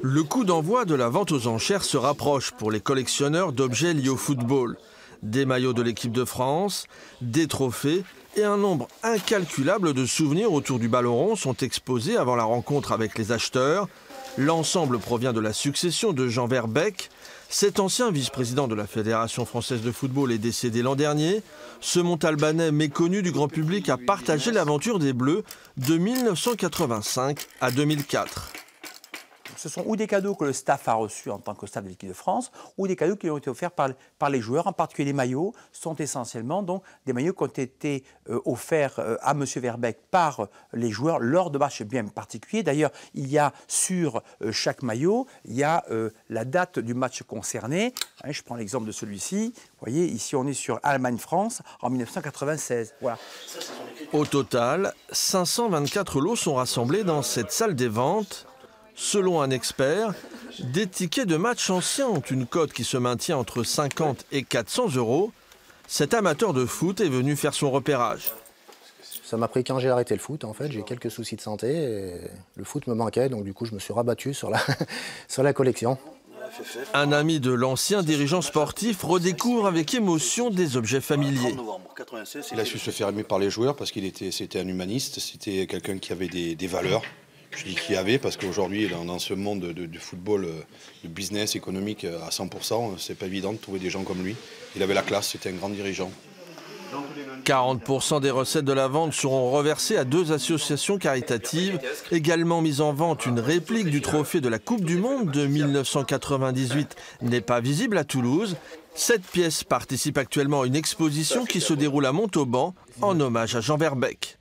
Le coup d'envoi de la vente aux enchères se rapproche pour les collectionneurs d'objets liés au football. Des maillots de l'équipe de France, des trophées et un nombre incalculable de souvenirs autour du ballon rond sont exposés avant la rencontre avec les acheteurs. L'ensemble provient de la succession de Jean Verbeek. Cet ancien vice-président de la Fédération française de football est décédé l'an dernier. Ce Montalbanais méconnu du grand public a partagé l'aventure des Bleus de 1985 à 2004. Ce sont ou des cadeaux que le staff a reçus en tant que staff de l'équipe de France, ou des cadeaux qui ont été offerts par les joueurs, en particulier les maillots, sont essentiellement donc des maillots qui ont été offerts à M. Verbeek par les joueurs lors de matchs bien particuliers. D'ailleurs, il y a sur chaque maillot, il y a la date du match concerné. Je prends l'exemple de celui-ci. Vous voyez, ici on est sur Allemagne-France en 1996. Voilà. Au total, 524 lots sont rassemblés dans cette salle des ventes. Selon un expert, des tickets de match anciens ont une cote qui se maintient entre 50 et 400 €. Cet amateur de foot est venu faire son repérage. Ça m'a pris quand j'ai arrêté le foot, en fait. J'ai quelques soucis de santé et le foot me manquait, donc du coup je me suis rabattu sur la collection. Un ami de l'ancien dirigeant sportif redécouvre avec émotion des objets familiers. Il a su se faire aimer par les joueurs parce c'était un humaniste, c'était quelqu'un qui avait des valeurs. Je dis qu'il y avait parce qu'aujourd'hui, dans ce monde du football, de business économique à 100%, c'est pas évident de trouver des gens comme lui. Il avait la classe, c'était un grand dirigeant. 40% des recettes de la vente seront reversées à 2 associations caritatives. Également mise en vente, une réplique du trophée de la Coupe du Monde de 1998 n'est pas visible à Toulouse. Cette pièce participe actuellement à une exposition qui se déroule à Montauban en hommage à Jean Verbeek.